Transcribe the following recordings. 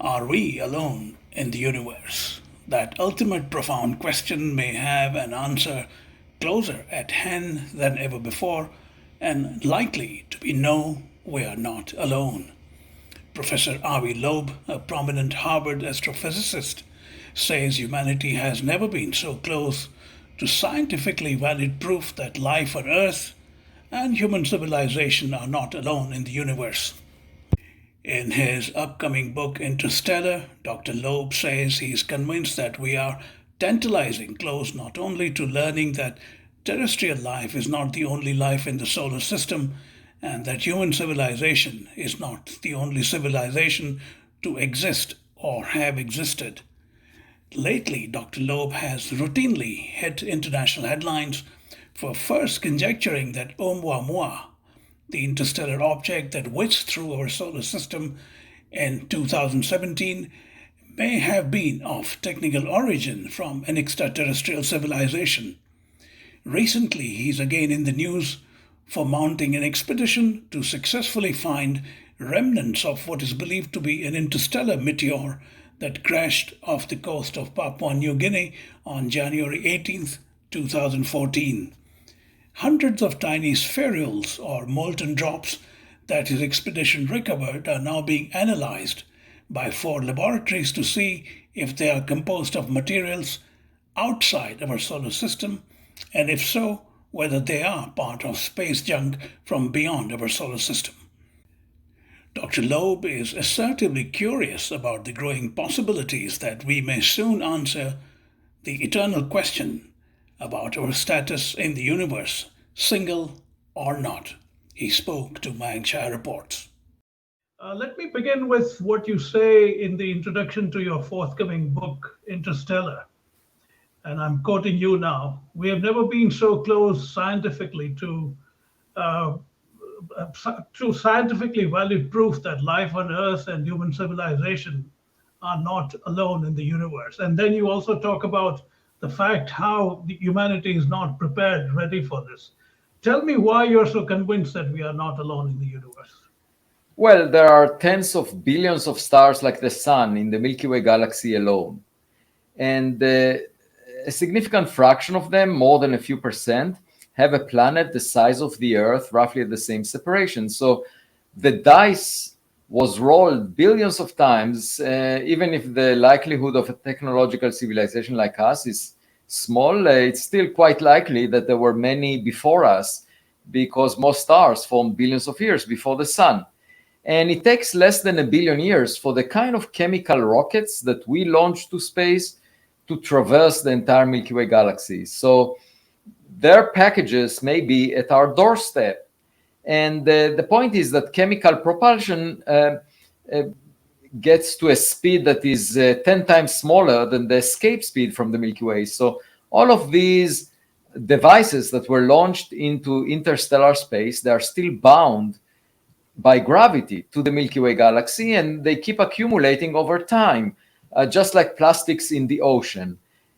Are we alone in the universe? That ultimate profound question may have an answer closer at hand than ever before, and likely to be no, we are not alone. Professor Avi Loeb, a prominent Harvard astrophysicist, says humanity has never been so close to scientifically valid proof that life on Earth and human civilization are not alone in the universe. In his upcoming book Interstellar, Dr. Loeb says he is convinced that we are tantalizing close not only to learning that terrestrial life is not the only life in the solar system, and that human civilization is not the only civilization to exist or have existed. Lately, Dr. Loeb has routinely hit international headlines for first conjecturing that Oumuamua, the interstellar object that whizzed through our solar system in 2017, may have been of technical origin from an extraterrestrial civilization. Recently, he's again in the news for mounting an expedition to successfully find remnants of what is believed to be an interstellar meteor that crashed off the coast of Papua New Guinea on January 18th, 2014. Hundreds of tiny spherules or molten drops that his expedition recovered are now being analyzed by four laboratories to see if they are composed of materials outside our solar system, and if so, whether they are part of space junk from beyond our solar system. Dr. Loeb is assertively curious about the growing possibilities that we may soon answer the eternal question about our status in the universe, single or not. He spoke to Manshire Reports. Let me begin with what you say in the introduction to your forthcoming book, Interstellar. And I'm quoting you now. We have never been so close scientifically uh, to scientifically valid proof that life on Earth and human civilization are not alone in the universe. And then you also talk about the fact how humanity is not prepared, ready for this. Tell me why you're so convinced that we are not alone in the universe. Well, there are tens of billions of stars like the Sun in the Milky Way galaxy alone. And a significant fraction of them, more than a few percent, have a planet the size of the Earth, roughly at the same separation. So the dice was rolled billions of times, even if the likelihood of a technological civilization like us is small, it's still quite likely that there were many before us, because most stars formed billions of years before the Sun. And it takes less than a billion years for the kind of chemical rockets that we launch to space to traverse the entire Milky Way galaxy. So their packages may be at our doorstep. And the point is that chemical propulsion gets to a speed that is 10 times smaller than the escape speed from the Milky Way. So all of these devices that were launched into interstellar space, they are still bound by gravity to the Milky Way galaxy, and they keep accumulating over time, just like plastics in the ocean.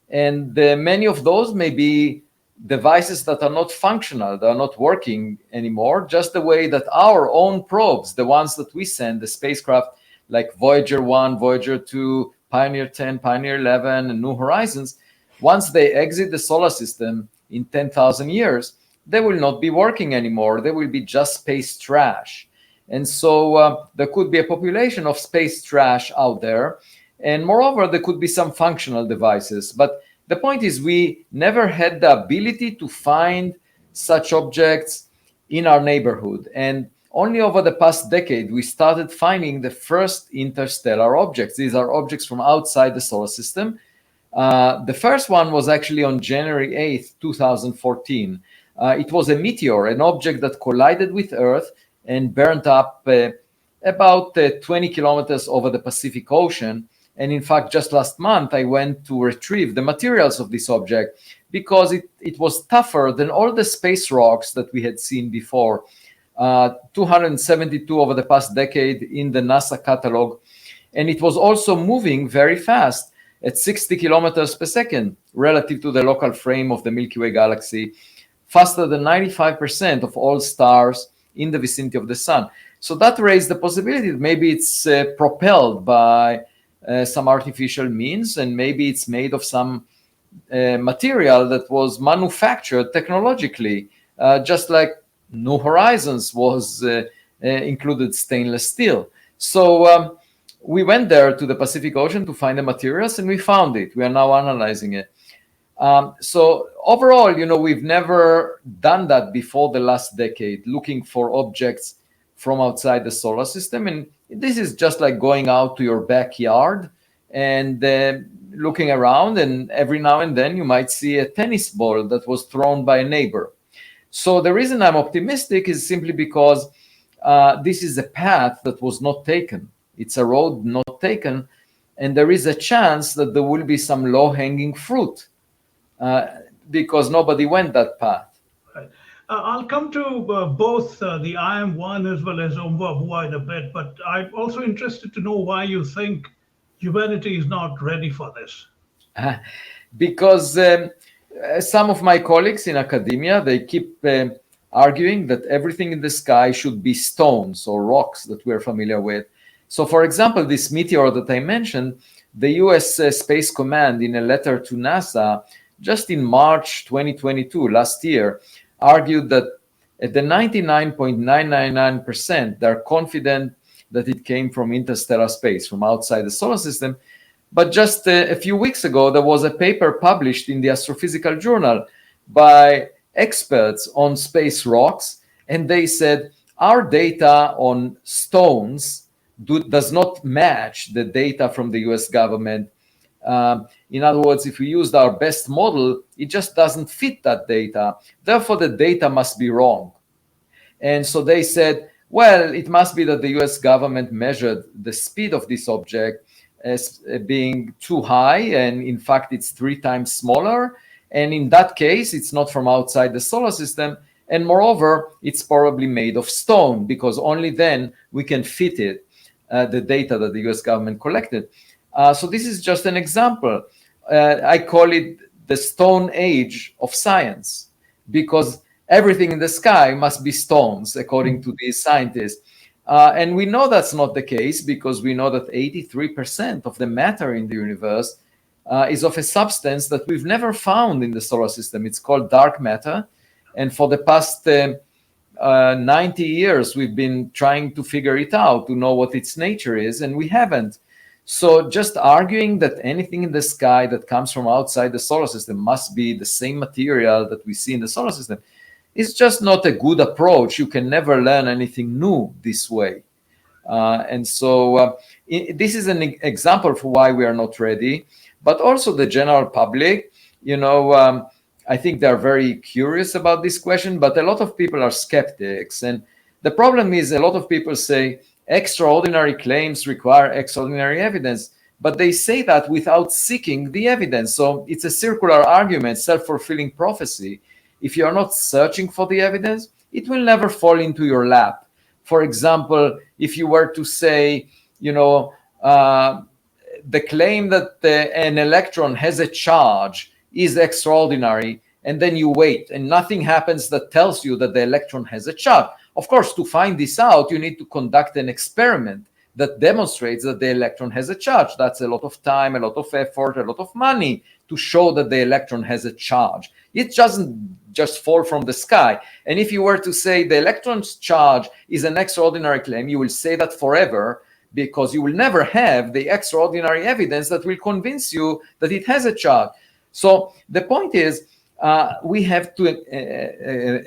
And many of those may be devices that are not functional, they are not working anymore, just the way that our own probes, the ones that we send, the spacecraft like Voyager 1, Voyager 2, Pioneer 10, Pioneer 11, and New Horizons, once they exit the solar system in 10,000 years, they will not be working anymore. They will be just space trash. And so there could be a population of space trash out there. And moreover, there could be some functional devices. But the point is, we never had the ability to find such objects in our neighborhood. And only over the past decade, we started finding the first interstellar objects. These are objects from outside the solar system. The first one was actually on January 8th, 2014. It was a meteor, an object that collided with Earth and burnt up about 20 kilometers over the Pacific Ocean. And in fact, just last month, I went to retrieve the materials of this object because it was tougher than all the space rocks that we had seen before. 272 over the past decade in the NASA catalog. And it was also moving very fast at 60 kilometers per second relative to the local frame of the Milky Way galaxy, faster than 95% of all stars in the vicinity of the Sun. So that raised the possibility that maybe it's propelled by some artificial means, and maybe it's made of some material that was manufactured technologically, just like New Horizons was included stainless steel. So we went there to the Pacific Ocean to find the materials, and we found it. We are now analyzing it. So overall, we've never done that before the last decade, looking for objects from outside the solar system. And this is just like going out to your backyard and looking around, and every now and then you might see a tennis ball that was thrown by a neighbor. So the reason I'm optimistic is simply because this is a path that was not taken. It's a road not taken, and there is a chance that there will be some low-hanging fruit because nobody went that path. Right. I'll come to both the IM-1 as well as Oumuamua in a bit, but I'm also interested to know why you think humanity is not ready for this. Because some of my colleagues in academia, they keep arguing that everything in the sky should be stones or rocks that we're familiar with. So, for example, this meteor that I mentioned, the US Space Command, in a letter to NASA, just in March 2022, last year, argued that at the 99.999%, they're confident that it came from interstellar space, from outside the solar system. But just a few weeks ago, there was a paper published in the Astrophysical Journal by experts on space rocks, and they said our data on stones does not match the data from the US government. In other words, if we used our best model, it just doesn't fit that data. Therefore, the data must be wrong. And so they said, well, it must be that the US government measured the speed of this object as being too high, and in fact, it's 3 times smaller. And in that case, it's not from outside the solar system. And moreover, it's probably made of stone, because only then we can fit it, the data that the US government collected. So this is just an example. I call it the Stone Age of science, because everything in the sky must be stones, according to these scientists. And we know that's not the case, because we know that 83% of the matter in the universe is of a substance that we've never found in the solar system. It's called dark matter. And for the past 90 years, we've been trying to figure it out, to know what its nature is, and we haven't. So just arguing that anything in the sky that comes from outside the solar system must be the same material that we see in the solar system is just not a good approach. You can never learn anything new this way. And so this is an example for why we are not ready. But also the general public, I think they're very curious about this question, but a lot of people are skeptics. And the problem is, a lot of people say extraordinary claims require extraordinary evidence, but they say that without seeking the evidence. So it's a circular argument, self-fulfilling prophecy. If you're not searching for the evidence, it will never fall into your lap. For example, if you were to say, the claim that an electron has a charge is extraordinary, and then you wait and nothing happens that tells you that the electron has a charge. Of course, to find this out, you need to conduct an experiment that demonstrates that the electron has a charge. That's a lot of time, a lot of effort, a lot of money to show that the electron has a charge. It doesn't just fall from the sky. And if you were to say the electron's charge is an extraordinary claim, you will say that forever, because you will never have the extraordinary evidence that will convince you that it has a charge. So the point is, we have to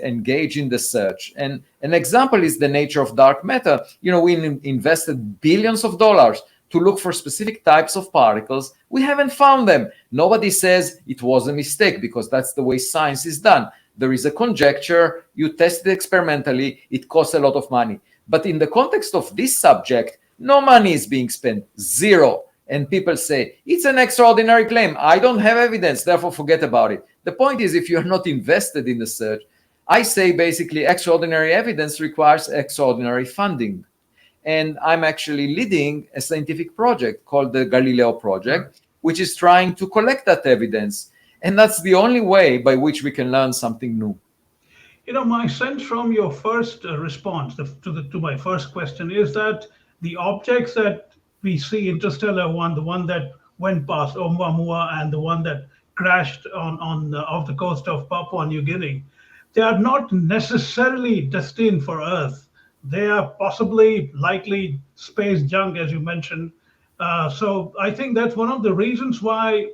engage in the search. And an example is the nature of dark matter. We invested billions of dollars to look for specific types of particles. We haven't found them. Nobody says it was a mistake, because that's the way science is done. There is a conjecture, you test it experimentally, it costs a lot of money. But in the context of this subject, no money is being spent, zero. And people say, it's an extraordinary claim. I don't have evidence, therefore forget about it. The point is, if you're not invested in the search, I say basically extraordinary evidence requires extraordinary funding. And I'm actually leading a scientific project called the Galileo Project, which is trying to collect that evidence. And that's the only way by which we can learn something new. My sense from your first response to my first question is that the objects that we see Interstellar one, the one that went past Oumuamua and the one that crashed on off the coast of Papua New Guinea, they are not necessarily destined for Earth. They are possibly likely space junk, as you mentioned. So I think that's one of the reasons why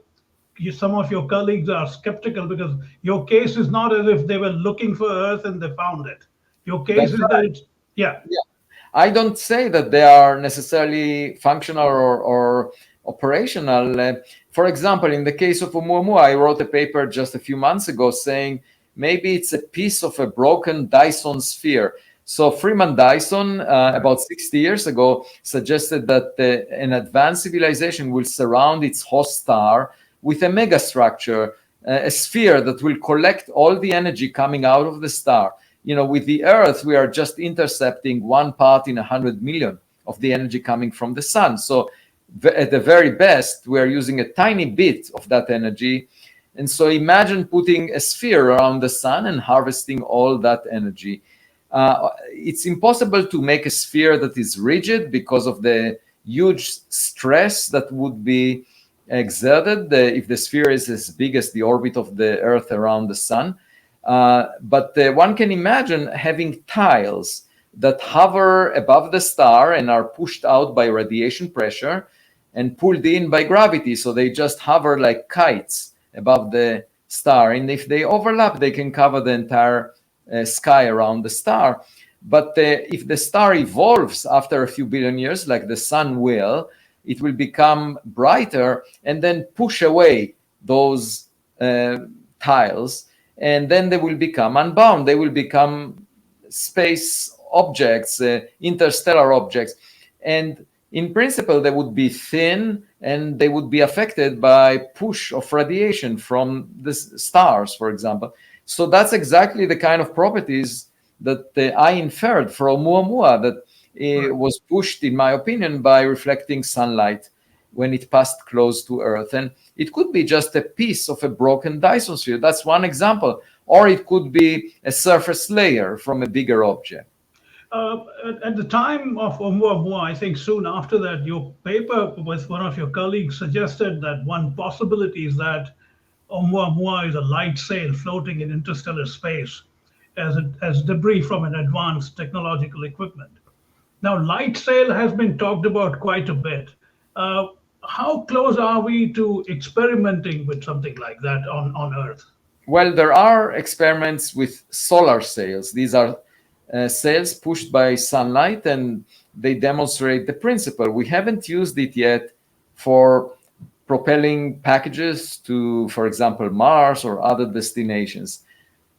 some of your colleagues are skeptical, because your case is not as if they were looking for Earth and they found it. Your case That's is that right. it's, yeah. Yeah. I don't say that they are necessarily functional or operational. For example, in the case of Oumuamua, I wrote a paper just a few months ago saying maybe it's a piece of a broken Dyson sphere. So Freeman Dyson, about 60 years ago, suggested that an advanced civilization will surround its host star with a megastructure, a sphere that will collect all the energy coming out of the star. With the Earth, we are just intercepting one part in 100 million of the energy coming from the sun. So at the very best, we are using a tiny bit of that energy. And so imagine putting a sphere around the sun and harvesting all that energy. It's impossible to make a sphere that is rigid because of the huge stress that would be exerted if the sphere is as big as the orbit of the Earth around the sun. But one can imagine having tiles that hover above the star and are pushed out by radiation pressure and pulled in by gravity. So they just hover like kites above the star. And if they overlap, they can cover the entire sky around the star. But if the star evolves after a few billion years, like the sun will, it will become brighter and then push away those tiles. And then they will become unbound. They will become space objects, interstellar objects. And in principle, they would be thin and they would be affected by push of radiation from the stars, for example. So that's exactly the kind of properties that I inferred from Oumuamua, that it was pushed, in my opinion, by reflecting sunlight when it passed close to Earth. And it could be just a piece of a broken Dyson sphere. That's one example. Or it could be a surface layer from a bigger object. At the time of Oumuamua, I think soon after that, your paper with one of your colleagues suggested that one possibility is that Oumuamua is a light sail floating in interstellar space as debris from an advanced technological equipment. Now, light sail has been talked about quite a bit. Uh, how close are we to experimenting with something like that on Earth? Well, there are experiments with solar sails. These are sails pushed by sunlight, and they demonstrate the principle. We haven't used it yet for propelling packages to, for example, Mars or other destinations.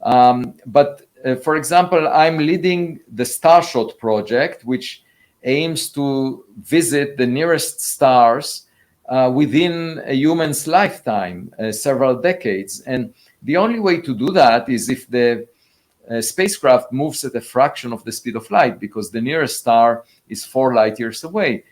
But for example, I'm leading the Starshot project, which aims to visit the nearest stars within a human's lifetime, several decades. And the only way to do that is if the spacecraft moves at a fraction of the speed of light, because the nearest star is 4 light years away.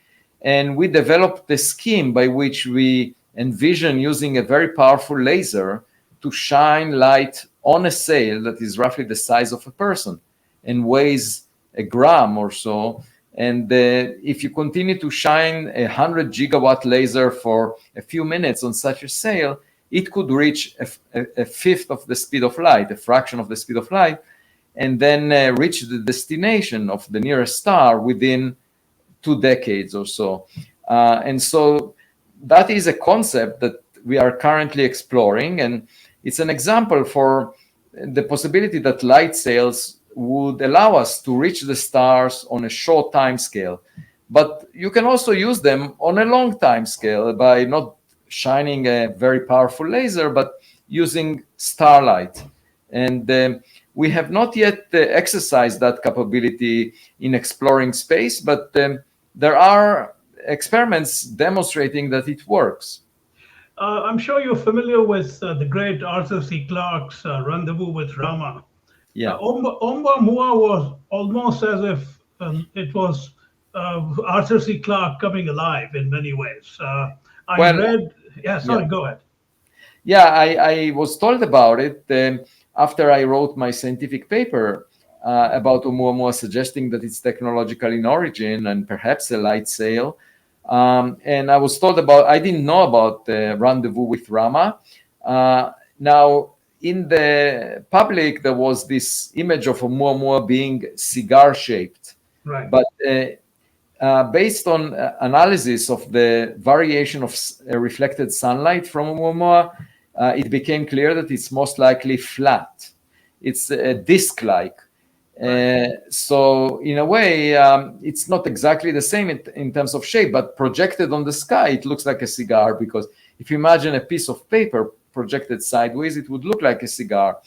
And we developed the scheme by which we envision using a very powerful laser to shine light on a sail that is roughly the size of a person and weighs a gram or so. And if you continue to shine 100 gigawatt laser for a few minutes on such a sail, it could reach a fifth of the speed of light, a fraction of the speed of light, and then reach the destination of the nearest star within 2 decades or so. And so that is a concept that we are currently exploring, and it's an example for the possibility that light sails would allow us to reach the stars on a short time scale. But you can also use them on a long time scale by not shining a very powerful laser, but using starlight. And we have not yet exercised that capability in exploring space, but there are experiments demonstrating that it works. I'm sure you're familiar with the great Arthur C. Clarke's Rendezvous with Rama. Yeah. Oumuamua was almost as if it was Arthur C. Clarke coming alive in many ways. I Well, read, yeah, yeah. sorry, go ahead. Yeah, I was told about it after I wrote my scientific paper about Oumuamua, suggesting that it's technological in origin and perhaps a light sail. And I was told about, I didn't know about the rendezvous with Rama. Now, in the public, there was this image of Oumuamua being cigar-shaped. Right. But based on analysis of the variation of reflected sunlight from Oumuamua, it became clear that it's most likely flat. It's disc-like. So in a way, it's not exactly the same in terms of shape, but projected on the sky, it looks like a cigar, because if you imagine a piece of paper projected sideways, it would look like a cigar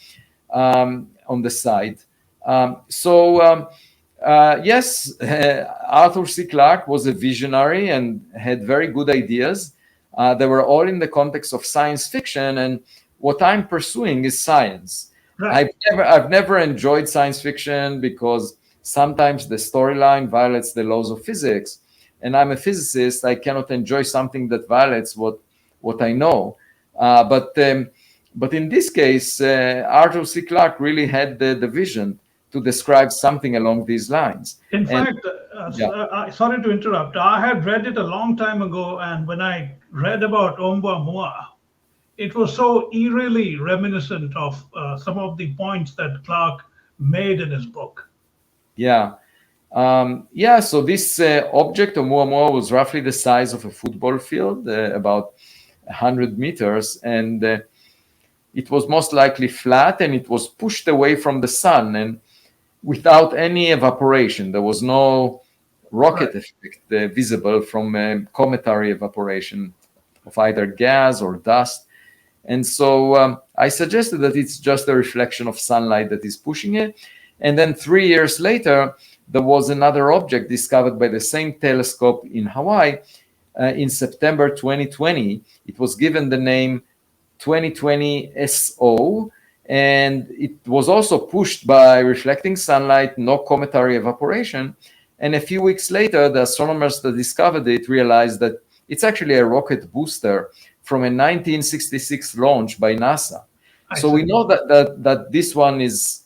on the side. Yes, Arthur C. Clarke was a visionary and had very good ideas. They were all in the context of science fiction, and what I'm pursuing is science. Right. I've never enjoyed science fiction because sometimes the storyline violates the laws of physics, and I'm a physicist. I cannot enjoy something that violates what I know. But in this case, Arthur C. Clarke really had the vision to describe something along these lines. In fact, sorry to interrupt. I had read it a long time ago, and when I read about Oumuamua, it was so eerily reminiscent of some of the points that Clarke made in his book. Yeah. So this object, Oumuamua, was roughly the size of a football field, about 100 meters, and it was most likely flat, and it was pushed away from the sun and without any evaporation. There was no rocket effect visible from cometary evaporation of either gas or dust. And so I suggested that it's just a reflection of sunlight that is pushing it. And then 3 years later, there was another object discovered by the same telescope in Hawaii in September 2020. It was given the name 2020 SO, and it was also pushed by reflecting sunlight, no cometary evaporation. And a few weeks later, the astronomers that discovered it realized that it's actually a rocket booster from a 1966 launch by NASA. So we know that this one is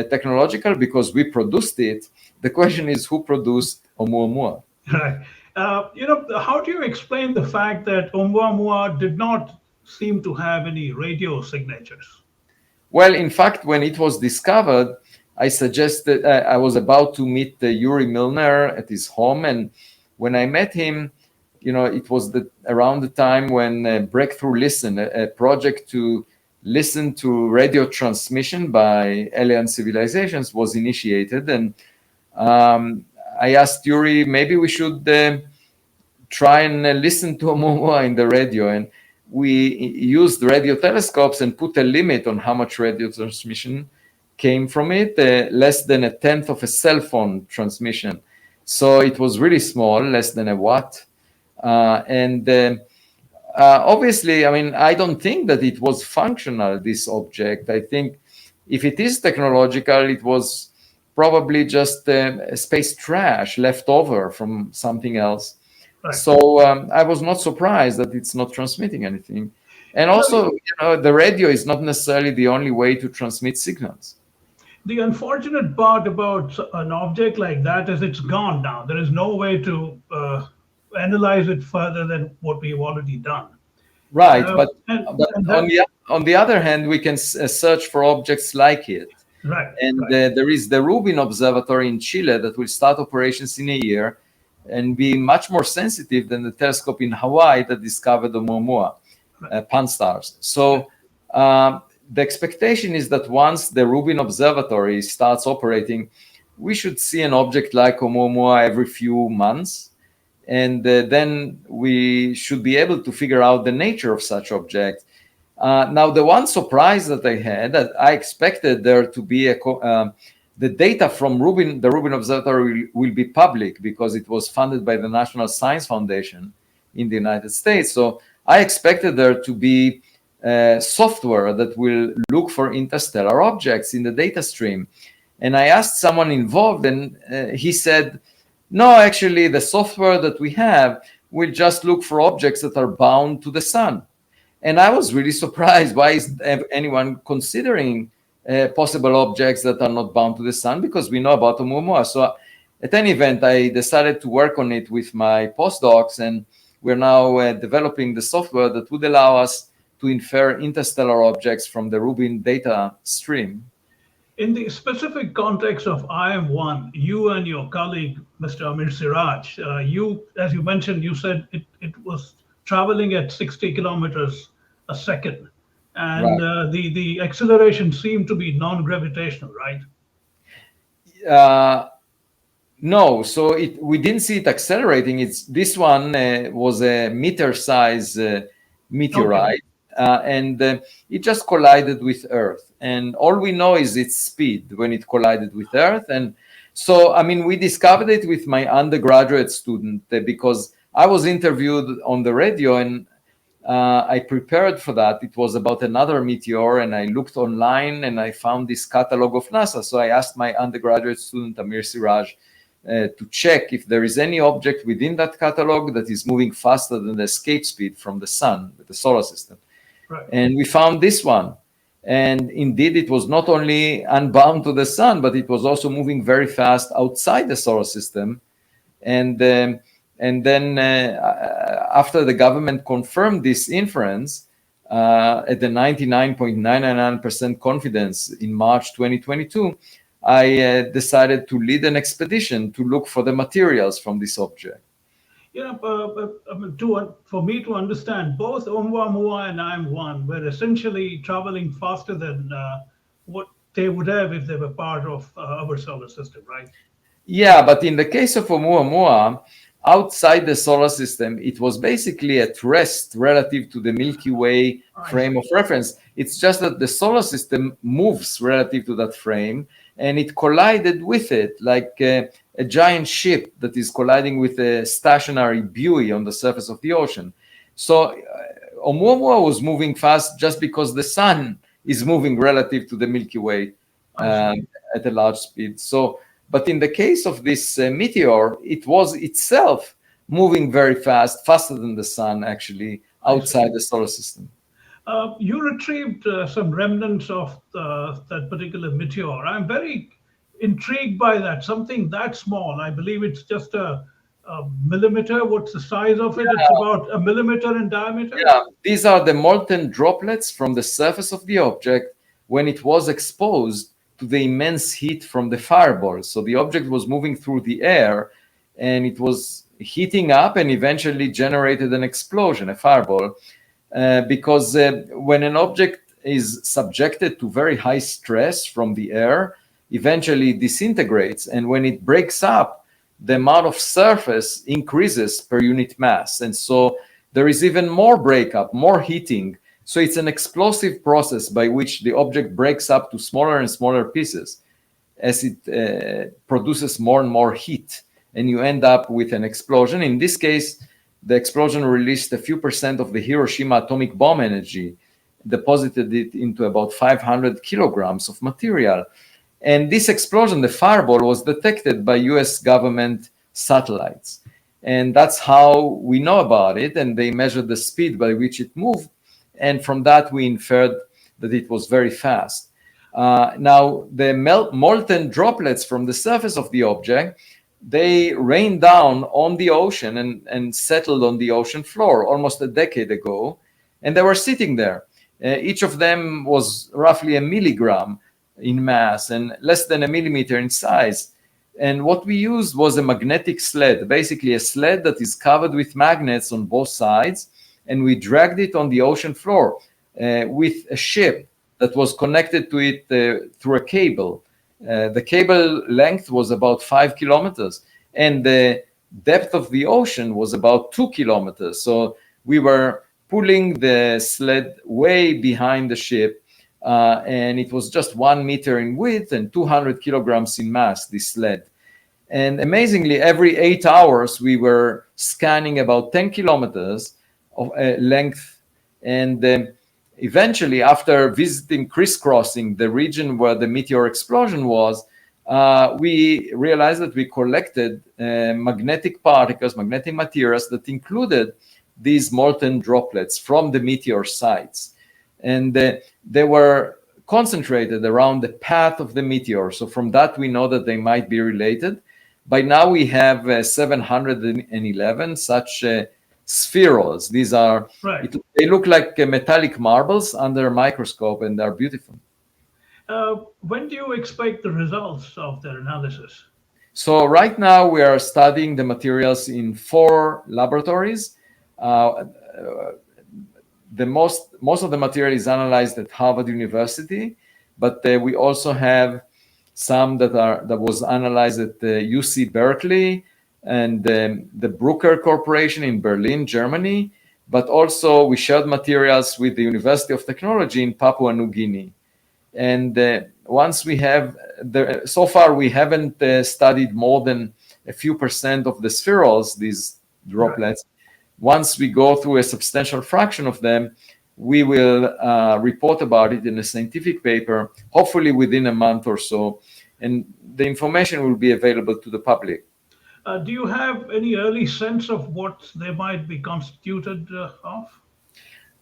technological because we produced it. The question is, who produced Oumuamua? Right. How do you explain the fact that Oumuamua did not seem to have any radio signatures? Well, in fact, when it was discovered, I suggested I was about to meet Yuri Milner at his home, and when I met him, it was around the time when Breakthrough Listen, a project to listen to radio transmission by alien civilizations, was initiated, and I asked Yuri, maybe we should try and listen to Oumuamua in the radio, and we used radio telescopes and put a limit on how much radio transmission came from it, less than a tenth of a cell phone transmission. So it was really small, less than a watt. Obviously, I don't think that it was functional, this object. I think if it is technological, it was probably just space trash left over from something else. Right. So I was not surprised that it's not transmitting anything. And also, the radio is not necessarily the only way to transmit signals. The unfortunate part about an object like that is it's gone now. There is no way to analyze it further than what we've already done. Right, but on the other hand, we can search for objects like it. Right. And there is the Rubin Observatory in Chile that will start operations in a year and be much more sensitive than the telescope in Hawaii that discovered the Oumuamua pan-stars. So the expectation is that once the Rubin Observatory starts operating, we should see an object like Oumuamua every few months. And then we should be able to figure out the nature of such objects. Now, the one surprise that I had, that I expected there to be the data from the Rubin Observatory will be public because it was funded by the National Science Foundation in the United States. So I expected there to be software that will look for interstellar objects in the data stream. And I asked someone involved, and he said, no, actually, the software that we have will just look for objects that are bound to the sun. And I was really surprised. Why is anyone considering possible objects that are not bound to the sun? Because we know about Oumuamua. So At any event, I decided to work on it with my postdocs, and we're now developing the software that would allow us to infer interstellar objects from the Rubin data stream. In the specific context of IM1, you and your colleague, Mr. Amir Siraj, as you mentioned, you said it was traveling at 60 kilometers a second, and Right. the acceleration seemed to be non-gravitational, right? No, so we didn't see it accelerating. This one was a meter-size meteorite, and it just collided with Earth. And all we know is its speed when it collided with Earth. And so, I mean, we discovered it with my undergraduate student because I was interviewed on the radio, and I prepared for that. It was about another meteor, and I looked online and I found this catalog of NASA. So I asked my undergraduate student, Amir Siraj, to check if there is any object within that catalog that is moving faster than the escape speed from the sun, the solar system. Right. And we found this one. And indeed, it was not only unbound to the sun, but it was also moving very fast outside the solar system. And then after the government confirmed this inference at the 99.999% confidence in March 2022, I decided to lead an expedition to look for the materials from this object. For me to understand, both Oumuamua and IM1 were essentially traveling faster than what they would have if they were part of our solar system, right? Yeah, but in the case of Oumuamua, outside the solar system, it was basically at rest relative to the Milky Way frame of reference. It's just that the solar system moves relative to that frame, and it collided with it like a giant ship that is colliding with a stationary buoy on the surface of the ocean. So Oumuamua was moving fast just because the sun is moving relative to the Milky Way at a large speed. So, but in the case of this meteor, it was itself moving very fast, faster than the sun, actually, outside the solar system. You retrieved some remnants of that particular meteor. I'm very intrigued by that. Something that small. I believe it's just a millimeter. What's the size of it? Yeah. It's about a millimeter in diameter. Yeah, these are the molten droplets from the surface of the object when it was exposed to the immense heat from the fireball. So the object was moving through the air, and it was heating up and eventually generated an explosion, a fireball. Because when an object is subjected to very high stress from the air, eventually it disintegrates. And when it breaks up, the amount of surface increases per unit mass. And so there is even more breakup, more heating. So it's an explosive process by which the object breaks up to smaller and smaller pieces as it produces more and more heat. And you end up with an explosion. In this case, the explosion released a few percent of the Hiroshima atomic bomb energy, deposited it into about 500 kilograms of material. And this explosion, the fireball, was detected by US government satellites. And that's how we know about it. And they measured the speed by which it moved. And from that, we inferred that it was very fast. Now, the molten droplets from the surface of the object, they rained down on the ocean and settled on the ocean floor almost a decade ago. And they were sitting there. Each of them was roughly a milligram in mass and less than a millimeter in size. And what we used was a magnetic sled, basically a sled that is covered with magnets on both sides. And we dragged it on the ocean floor with a ship that was connected to it through a cable. The cable length was about 5 kilometers, and the depth of the ocean was about 2 kilometers. So we were pulling the sled way behind the ship, and it was just 1 meter in width and 200 kilograms in mass, this sled. And amazingly, every 8 hours, we were scanning about 10 kilometers of length. And eventually, after crisscrossing the region where the meteor explosion was, we realized that we collected magnetic particles, magnetic materials that included these molten droplets from the meteor sites. And they were concentrated around the path of the meteor. So from that, we know that they might be related. By now we have 711 such spherules. These are, Right. they look like metallic marbles under a microscope, and they're beautiful. When do you expect the results of their analysis? So right now we are studying the materials in 4 laboratories. The most of the material is analyzed at Harvard University, but we also have some that was analyzed at UC Berkeley and the Bruker Corporation in Berlin, Germany. But also we shared materials with the University of Technology in Papua New Guinea. And once we have so far we haven't studied more than a few percent of the spherules, these droplets. Once we go through a substantial fraction of them, we will report about it in a scientific paper, hopefully within a month or so, and the information will be available to the public. Do you have any early sense of what they might be constituted of?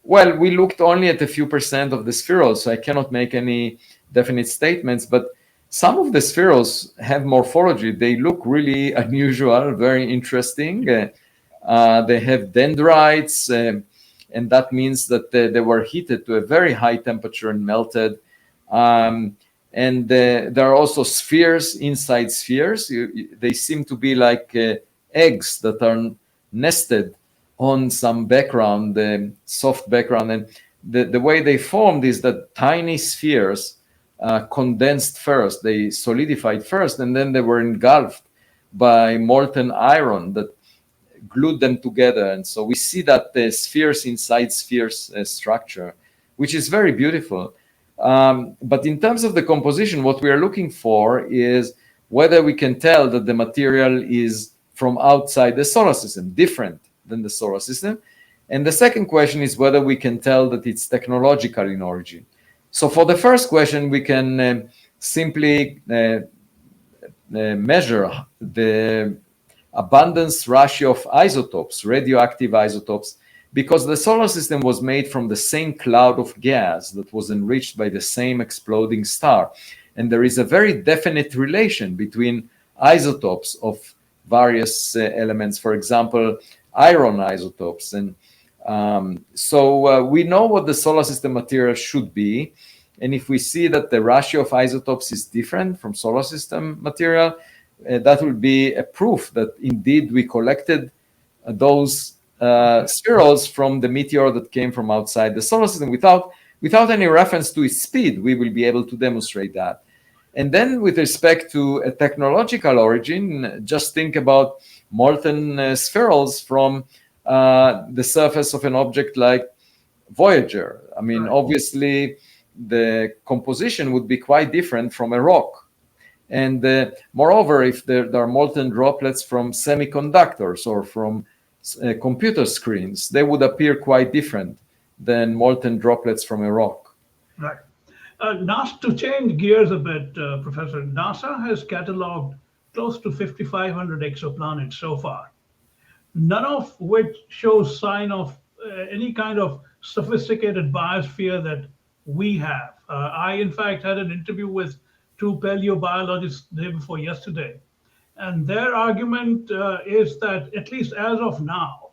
Well, we looked only at a few percent of the spherules, so I cannot make any definite statements, but some of the spherules have morphology. They look really unusual, very interesting. They have dendrites, and that means that they were heated to a very high temperature and melted. And there are also spheres inside spheres. They seem to be like eggs that are nested on some background, soft background. And the way they formed is that tiny spheres condensed first, they solidified first, and then they were engulfed by molten iron that glued them together. And so we see that the spheres inside spheres structure, which is very beautiful. But in terms of the composition, what we are looking for is whether we can tell that the material is from outside the solar system, different than the solar system. And the second question is whether we can tell that it's technological in origin. So for the first question, we can simply measure the abundance ratio of isotopes, radioactive isotopes, because the solar system was made from the same cloud of gas that was enriched by the same exploding star. And there is a very definite relation between isotopes of various elements, for example, iron isotopes. And so we know what the solar system material should be. And if we see that the ratio of isotopes is different from solar system material, that will be a proof that indeed we collected those spherules from the meteor that came from outside the solar system without any reference to its speed. We will be able to demonstrate that. And then with respect to a technological origin, just think about molten spherules from the surface of an object like Voyager. I mean, obviously, the composition would be quite different from a rock. And moreover, if there are molten droplets from semiconductors or from computer screens, they would appear quite different than molten droplets from a rock. Right. NASA, to change gears a bit, Professor, NASA has cataloged close to 5,500 exoplanets so far, none of which shows sign of any kind of sophisticated biosphere that we have. I, in fact, had an interview with 2 paleobiologists the day before yesterday, and their argument is that, at least as of now,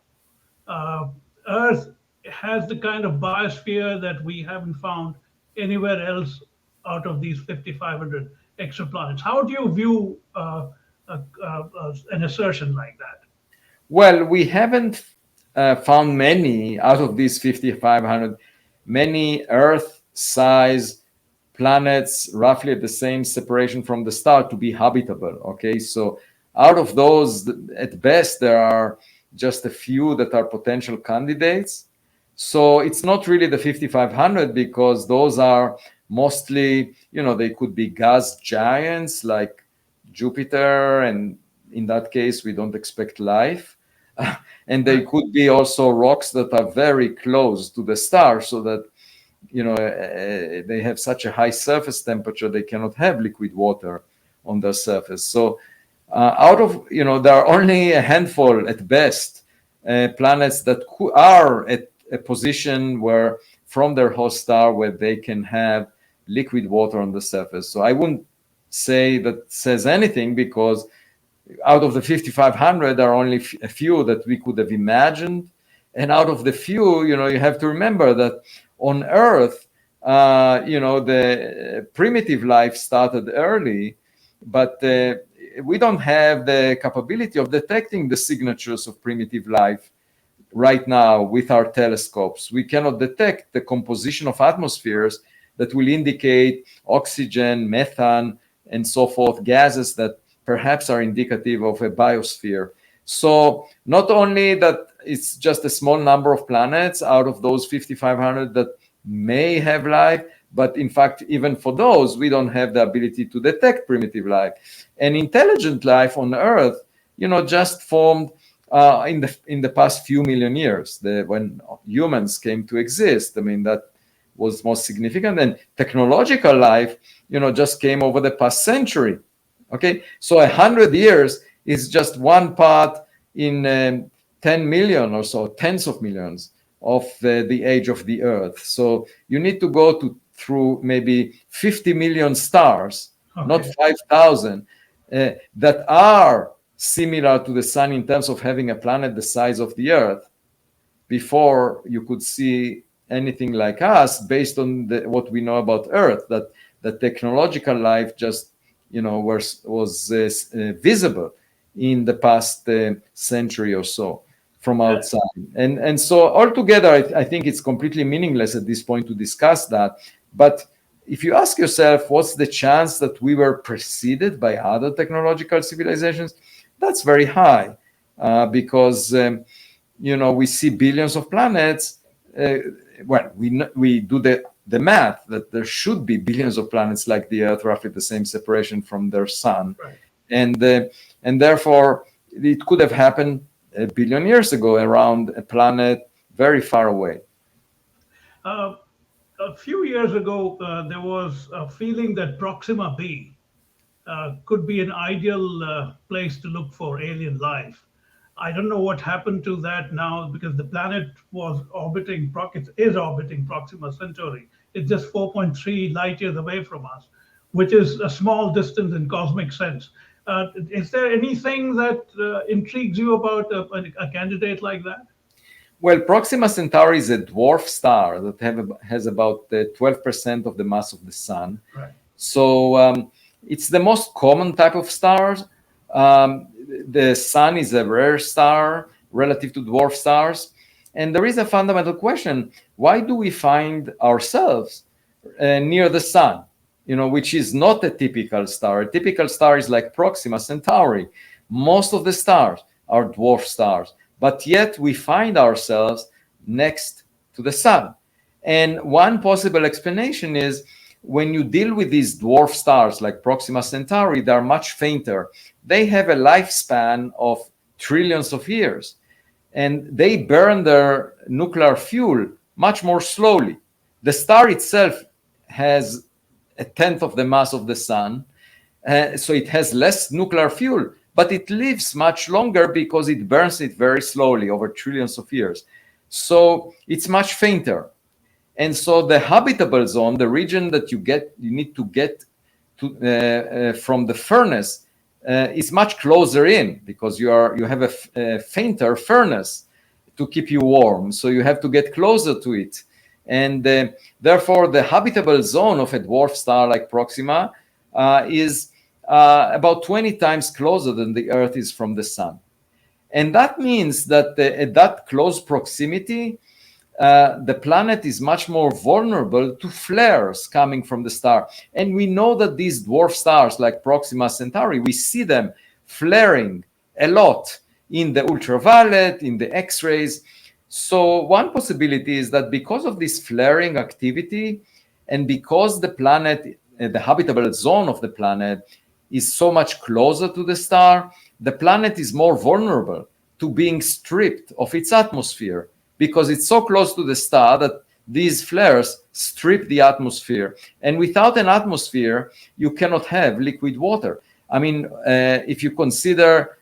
Earth has the kind of biosphere that we haven't found anywhere else out of these 5,500 exoplanets. How do you view an assertion like that? Well, we haven't found many out of these 5,500, many Earth-size planets roughly at the same separation from the star to be habitable. Okay, so out of those, at best, there are just a few that are potential candidates. So it's not really the 5,500 because those are mostly, they could be gas giants like Jupiter, and in that case, we don't expect life. And they could be also rocks that are very close to the star, so that they have such a high surface temperature they cannot have liquid water on their surface. So out of there are only a handful at best planets that are at a position where from their host star where they can have liquid water on the surface. So I wouldn't say that says anything, because out of the 5,500, there are only a few that we could have imagined. And out of the few, you have to remember that on Earth, the primitive life started early, but we don't have the capability of detecting the signatures of primitive life right now with our telescopes. We cannot detect the composition of atmospheres that will indicate oxygen, methane, and so forth, gases that perhaps are indicative of a biosphere. So not only that it's just a small number of planets out of those 5,500 that may have life, but in fact, even for those, we don't have the ability to detect primitive life. And intelligent life on Earth, just formed in the past few million years, when humans came to exist. I mean, that was most significant. And technological life, just came over the past century. Okay, so 100 years is just one part in 10 million or so, tens of millions of the age of the Earth. So you need to go through maybe 50 million stars, not 5,000, that are similar to the sun in terms of having a planet the size of the Earth, before you could see anything like us, based on what we know about Earth, that the technological life just was visible in the past century or so from outside. And so altogether, I think it's completely meaningless at this point to discuss that. But if you ask yourself, what's the chance that we were preceded by other technological civilizations? That's very high, because we see billions of planets. We do the math that there should be billions of planets like the Earth, roughly the same separation from their sun, Right. And therefore it could have happened a billion years ago around a planet very far away. A few years ago, there was a feeling that Proxima B could be an ideal place to look for alien life. I don't know what happened to that now, because the planet is orbiting Proxima Centauri. It's just 4.3 light years away from us, which is a small distance in cosmic sense. Is there anything that intrigues you about a candidate like that? Well, Proxima Centauri is a dwarf star that has about 12% of the mass of the sun. Right. So it's the most common type of stars. The sun is a rare star relative to dwarf stars. And there is a fundamental question: why do we find ourselves near the sun, which is not a typical star? A typical star is like Proxima Centauri. Most of the stars are dwarf stars, but yet we find ourselves next to the sun. And one possible explanation is, when you deal with these dwarf stars like Proxima Centauri, they are much fainter. They have a lifespan of trillions of years, and they burn their nuclear fuel much more slowly. The star itself has a tenth of the mass of the sun, so it has less nuclear fuel, but it lives much longer because it burns it very slowly over trillions of years. So it's much fainter. And so the habitable zone, the region that you need to get to from the furnace, is much closer in, because you have a fainter furnace to keep you warm. So you have to get closer to it. And therefore, the habitable zone of a dwarf star like Proxima is about 20 times closer than the Earth is from the sun. And that means that at that close proximity, the planet is much more vulnerable to flares coming from the star. And we know that these dwarf stars like Proxima Centauri, we see them flaring a lot in the ultraviolet, in the X-rays. So one possibility is that because of this flaring activity, and because the planet, the habitable zone of the planet, is so much closer to the star, the planet is more vulnerable to being stripped of its atmosphere, because it's so close to the star that these flares strip the atmosphere. And without an atmosphere, you cannot have liquid water. I mean, if you consider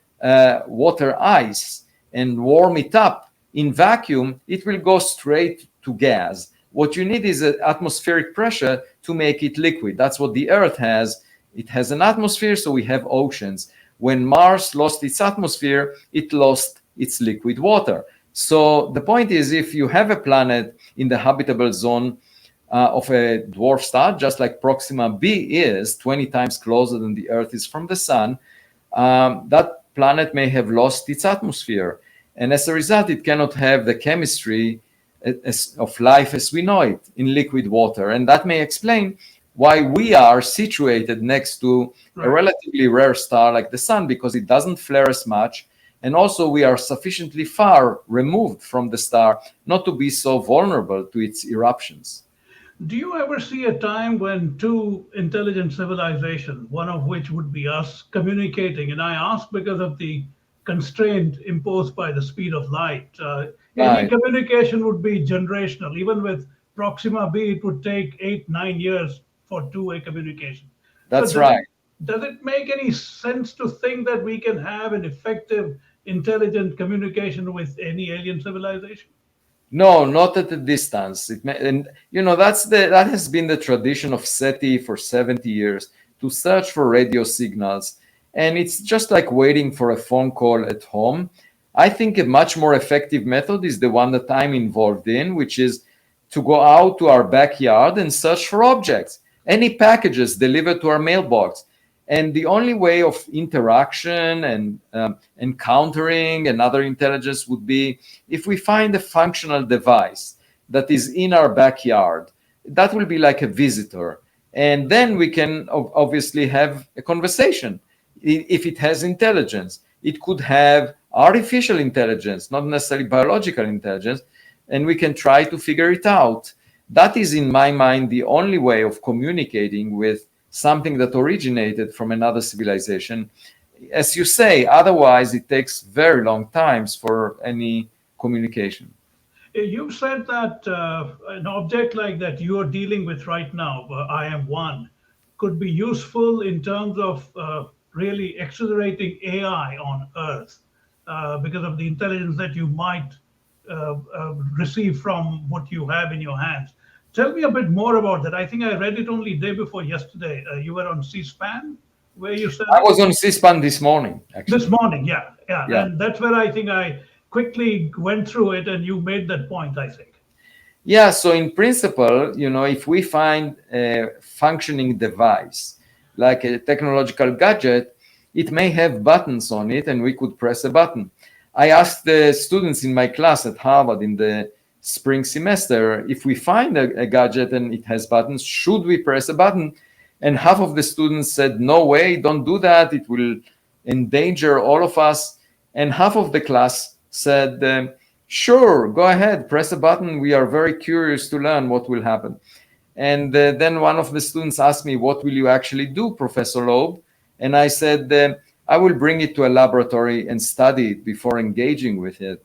water ice and warm it up in vacuum, it will go straight to gas. What you need is an atmospheric pressure to make it liquid. That's what the Earth has. It has an atmosphere, so we have oceans. When Mars lost its atmosphere, it lost its liquid water. So the point is, if you have a planet in the habitable zone of a dwarf star, just like Proxima b is 20 times closer than the Earth is from the sun, that planet may have lost its atmosphere. And as a result, it cannot have the chemistry of life as we know it in liquid water. And that may explain why we are situated next to a relatively rare star like the sun, because it doesn't flare as much. And also we are sufficiently far removed from the star not to be so vulnerable to its eruptions. Do you ever see a time when two intelligent civilizations, one of which would be us, communicating? And I ask because of the constraint imposed by the speed of light. Any Right. communication would be generational. Even with Proxima b, it would take 8, 9 years for two-way communication. So That's right. does it make any sense to think that we can have an effective, intelligent communication with any alien civilization? No, not at a distance. And that has been the tradition of SETI for 70 years, to search for radio signals. And it's just like waiting for a phone call at home. I think a much more effective method is the one that I'm involved in, which is to go out to our backyard and search for objects, any packages delivered to our mailbox. And the only way of interaction and encountering another intelligence would be if we find a functional device that is in our backyard. That will be like a visitor. And then we can obviously have a conversation. If it has intelligence, it could have artificial intelligence, not necessarily biological intelligence, and we can try to figure it out. That is, in my mind, the only way of communicating with something that originated from another civilization. As you say, otherwise it takes very long times for any communication. You said that an object like that you are dealing with right now, IM-1, could be useful in terms of really accelerating AI on Earth because of the intelligence that you might receive from what you have in your hands. Tell me a bit more about that. I think I read it only day before yesterday. You were on C-SPAN, where you said I was on C-SPAN this morning, actually. this morning. Yeah. And that's where I think I quickly went through it, and you made that point, I think. Yeah, so in principle, if we find a functioning device, like a technological gadget, it may have buttons on it, and we could press a button. I asked the students in my class at Harvard in the spring semester, if we find a gadget and it has buttons, should we press a button? And half of the students said, no way, don't do that. It will endanger all of us. And half of the class said, sure, go ahead, press a button. We are very curious to learn what will happen. And then one of the students asked me, what will you actually do, Professor Loeb? And I said, I will bring it to a laboratory and study it before engaging with it.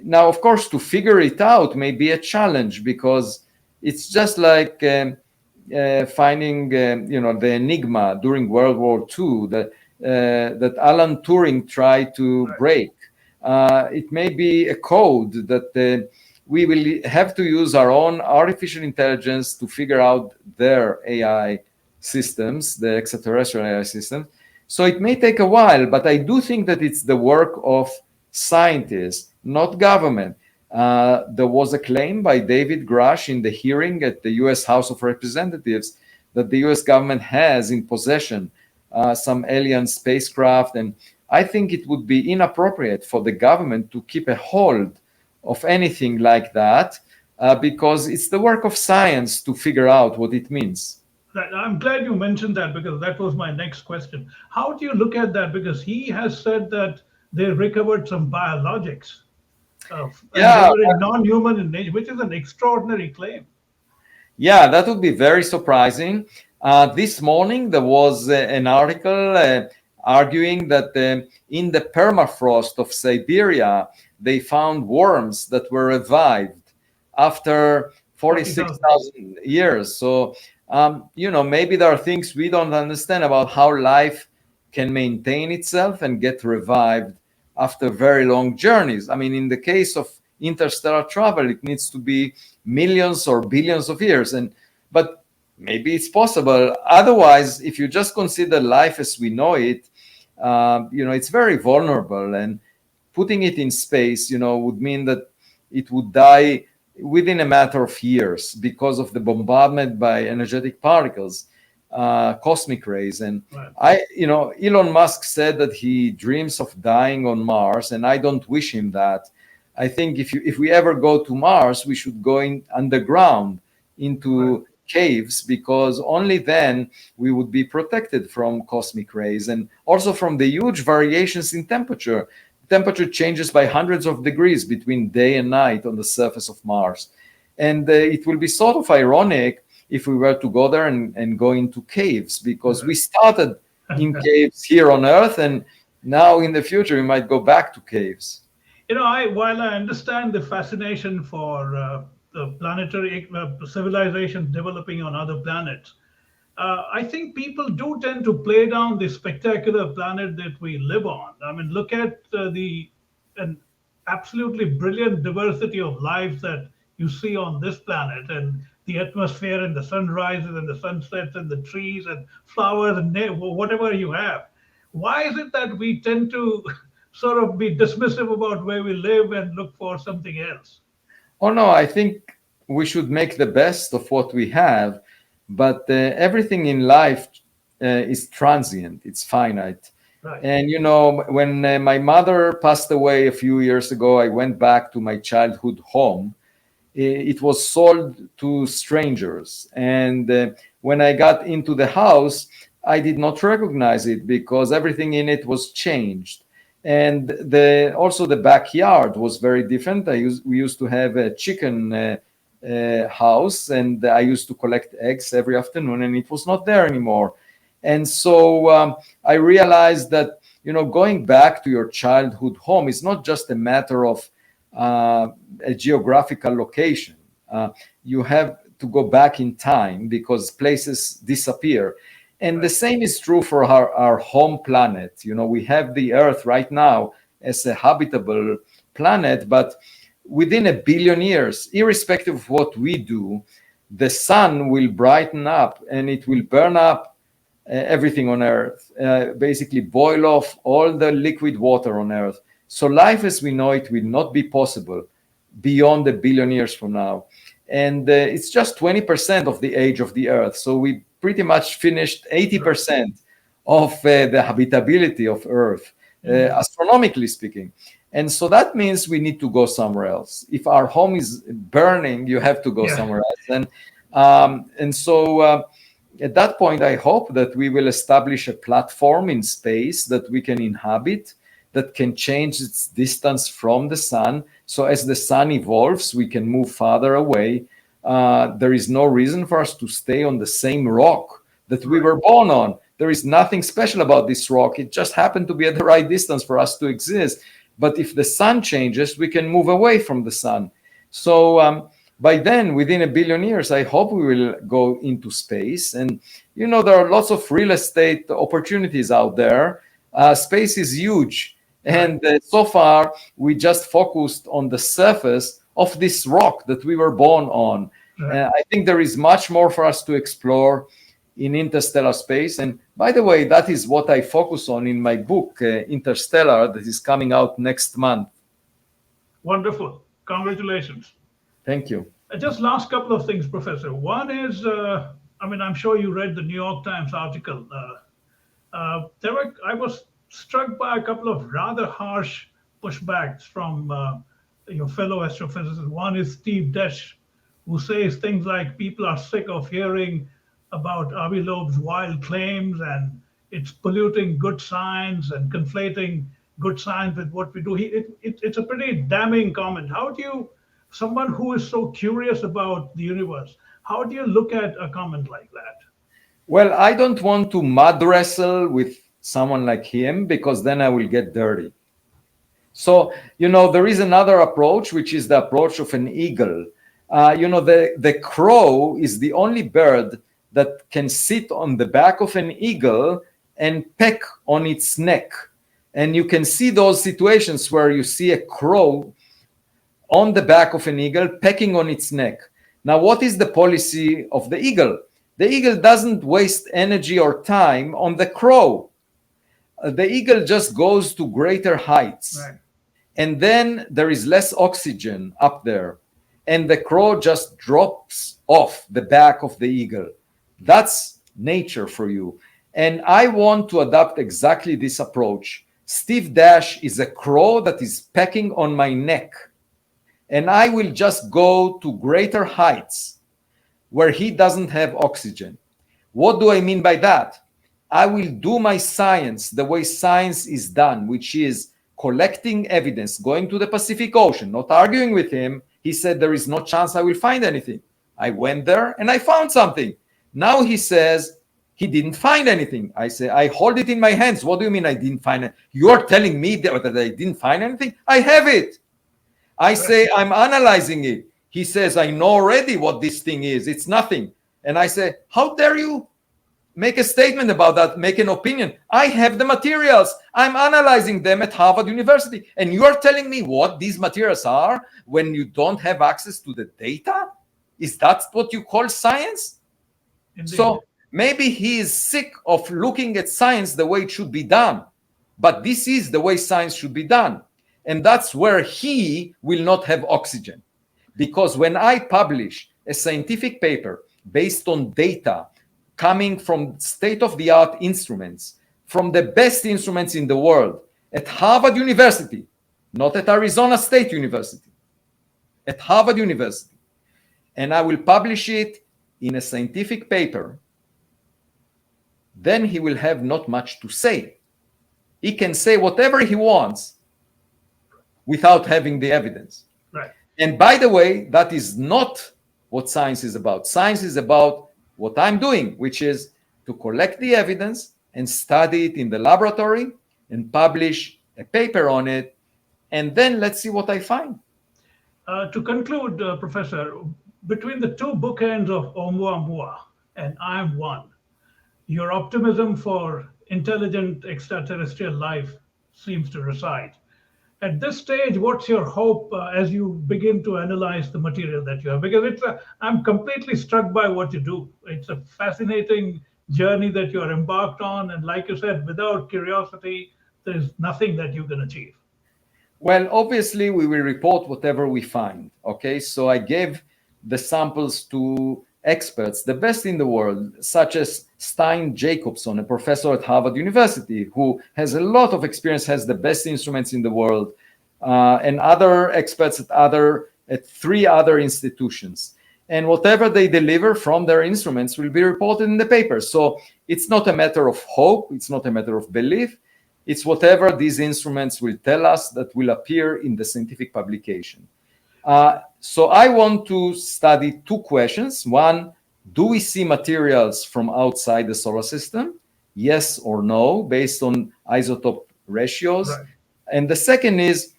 Now, of course, to figure it out may be a challenge, because it's just like finding, the enigma during World War II that Alan Turing tried to break. It may be a code that we will have to use our own artificial intelligence to figure out their AI systems, the extraterrestrial AI systems. So it may take a while, but I do think that it's the work of scientists, not government. There was a claim by David Grush in the hearing at the US House of Representatives that the US government has in possession some alien spacecraft. And I think it would be inappropriate for the government to keep a hold of anything like that because it's the work of science to figure out what it means. I'm glad you mentioned that, because that was my next question. How do you look at that? Because he has said that they recovered some biologics. And they were non-human in nature, which is an extraordinary claim. Yeah, that would be very surprising. This morning, there was an article arguing that in the permafrost of Siberia, they found worms that were revived after 46,000 years. So, maybe there are things we don't understand about how life can maintain itself and get revived after very long journeys. I mean, in the case of interstellar travel, it needs to be millions or billions of years. But maybe it's possible. Otherwise, if you just consider life as we know it, it's very vulnerable, and putting it in space, would mean that it would die within a matter of years because of the bombardment by energetic particles, cosmic rays. And Right. Elon Musk said that he dreams of dying on Mars, and I don't wish him that. I think if we ever go to Mars, we should go in underground into caves, because only then we would be protected from cosmic rays and also from the huge variations in temperature. Temperature changes by hundreds of degrees between day and night on the surface of Mars. And it will be sort of ironic if we were to go there and go into caves, because we started in caves here on Earth, and now in the future we might go back to caves. While I understand the fascination for the planetary civilizations developing on other planets, I think people do tend to play down the spectacular planet that we live on. I mean, look at the an absolutely brilliant diversity of lives that you see on this planet, and the atmosphere, and the sunrises and the sunsets, and the trees and flowers and whatever you have. Why is it that we tend to sort of be dismissive about where we live and look for something else? Oh no, I think we should make the best of what we have, but everything in life is transient, it's finite. Right. And when my mother passed away a few years ago, I went back to my childhood home. It was sold to strangers, and when I got into the house, I did not recognize it because everything in it was changed. And also the backyard was very different. We used to have a chicken house, and I used to collect eggs every afternoon, and it was not there anymore. And so I realized that going back to your childhood home is not just a matter of a geographical location. You have to go back in time because places disappear. And the same is true for our home planet. We have the Earth right now as a habitable planet, but within 1 billion years, irrespective of what we do, the sun will brighten up and it will burn up everything on Earth, basically boil off all the liquid water on Earth. So life as we know it will not be possible beyond 1 billion years from now. And it's just 20% of the age of the Earth. So we pretty much finished 80% of the habitability of Earth, astronomically speaking. And so that means we need to go somewhere else. If our home is burning, you have to go somewhere else. And so at that point, I hope that we will establish a platform in space that we can inhabit, that can change its distance from the sun. So as the sun evolves, we can move farther away. There is no reason for us to stay on the same rock that we were born on. There is nothing special about this rock. It just happened to be at the right distance for us to exist. But if the sun changes, we can move away from the sun. So by then, within 1 billion years, I hope we will go into space. And, there are lots of real estate opportunities out there. Space is huge. And so far, we just focused on the surface of this rock that we were born on. I think there is much more for us to explore in interstellar space. And by the way, that is what I focus on in my book, Interstellar, that is coming out next month. Wonderful. Congratulations. Thank you. Just last couple of things, Professor. One is, I'm sure you read the New York Times article. I was struck by a couple of rather harsh pushbacks from your fellow astrophysicists. One is Steve Desch, who says things like people are sick of hearing about Avi Loeb's wild claims and it's polluting good science and conflating good science with what we do. It's a pretty damning comment. How do you, someone who is so curious about the universe, how do you look at a comment like that? Well, I don't want to mud wrestle with someone like him because then I will get dirty. So, there is another approach, which is the approach of an eagle. The crow is the only bird that can sit on the back of an eagle and peck on its neck. And you can see those situations where you see a crow on the back of an eagle pecking on its neck. Now, what is the policy of the eagle? The eagle doesn't waste energy or time on the crow. The eagle just goes to greater heights. Right. And then there is less oxygen up there. And the crow just drops off the back of the eagle. That's nature for you. And I want to adopt exactly this approach. Steve Dash is a crow that is pecking on my neck. And I will just go to greater heights where he doesn't have oxygen. What do I mean by that? I will do my science the way science is done, which is collecting evidence, going to the Pacific Ocean, not arguing with him. He said, there is no chance I will find anything. I went there and I found something. Now he says he didn't find anything. I say, I hold it in my hands. What do you mean I didn't find it? You're telling me that I didn't find anything? I have it. I say, I'm analyzing it. He says, I know already what this thing is. It's nothing. And I say, how dare you make a statement about that, make an opinion? I have the materials. I'm analyzing them at Harvard University. And you are telling me what these materials are when you don't have access to the data? Is that what you call science? Indeed. So maybe he is sick of looking at science the way it should be done. But this is the way science should be done. And that's where he will not have oxygen. Because when I publish a scientific paper based on data coming from state-of-the-art instruments, from the best instruments in the world, at Harvard University, not at Arizona State University, at Harvard University, and I will publish it in a scientific paper, then he will have not much to say. He can say whatever he wants without having the evidence. Right. And by the way, that is not what science is about. Science is about what I'm doing, which is to collect the evidence and study it in the laboratory and publish a paper on it. And then let's see what I find. To conclude, Professor, between the two bookends of Oumuamua and I'm One, your optimism for intelligent extraterrestrial life seems to reside. At this stage, what's your hope as you begin to analyze the material that you have? Because I'm completely struck by what you do. It's a fascinating journey that you're embarked on. And like you said, without curiosity, there's nothing that you can achieve. Well, obviously, we will report whatever we find. Okay, so I gave the samples to experts, the best in the world, such as Stein Jacobson, a professor at Harvard University, who has a lot of experience, has the best instruments in the world, and other experts at 3 other institutions. And whatever they deliver from their instruments will be reported in the paper. So it's not a matter of hope, it's not a matter of belief, it's whatever these instruments will tell us that will appear in the scientific publication. So I want to study 2 questions. One, do we see materials from outside the solar system? Yes or no, based on isotope ratios. Right. And the second is,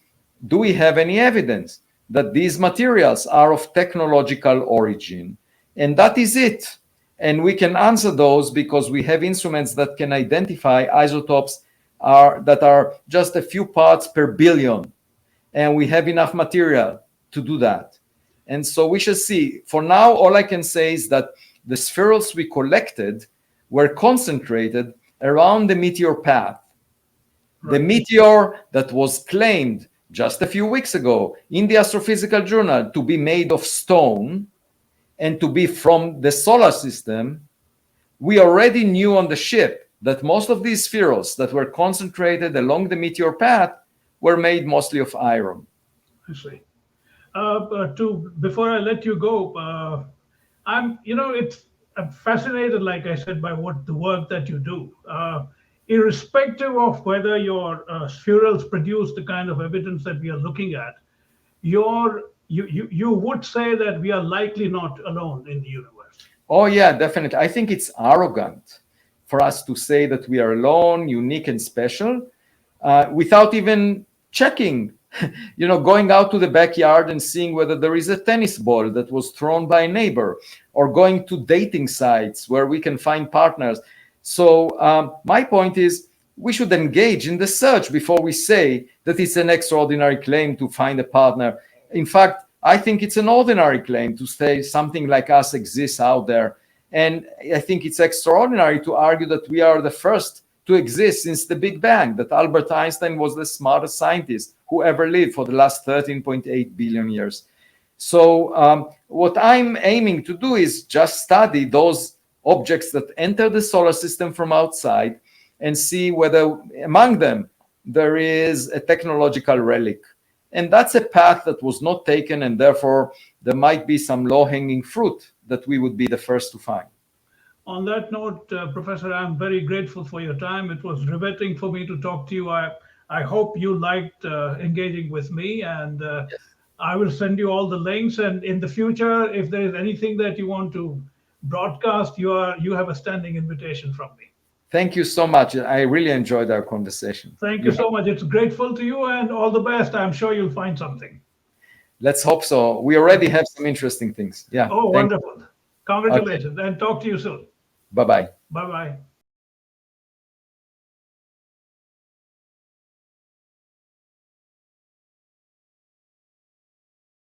do we have any evidence that these materials are of technological origin? And that is it. And we can answer those because we have instruments that can identify isotopes that are just a few parts per billion. And we have enough material to do that. And so we shall see. For now, all I can say is that the spherules we collected were concentrated around the meteor path. Right. The meteor that was claimed just a few weeks ago in the Astrophysical Journal to be made of stone and to be from the solar system, we already knew on the ship that most of these spherules that were concentrated along the meteor path were made mostly of iron. I see. Before I let you go, I'm fascinated, like I said, by the work that you do. Irrespective of whether your spherules produce the kind of evidence that we are looking at, you would say that we are likely not alone in the universe. Oh yeah, definitely. I think it's arrogant for us to say that we are alone, unique and special, without even checking. Going out to the backyard and seeing whether there is a tennis ball that was thrown by a neighbor, or going to dating sites where we can find partners. So my point is, we should engage in the search before we say that it's an extraordinary claim to find a partner. In fact, I think it's an ordinary claim to say something like us exists out there. And I think it's extraordinary to argue that we are the first to exist since the Big Bang, that Albert Einstein was the smartest scientist who ever lived for the last 13.8 billion years. So what I'm aiming to do is just study those objects that enter the solar system from outside and see whether among them there is a technological relic. And that's a path that was not taken, and therefore there might be some low-hanging fruit that we would be the first to find. On that note, Professor, I'm very grateful for your time. It was riveting for me to talk to you. I hope you liked engaging with me, and Yes. I will send you all the links. And in the future, if there is anything that you want to broadcast, you have a standing invitation from me. Thank you so much. I really enjoyed our conversation. Thank you so much. It's grateful to you, and all the best. I'm sure you'll find something. Let's hope so. We already have some interesting things. Yeah. Oh, wonderful. Congratulations, and talk to you soon. Bye-bye. Bye-bye.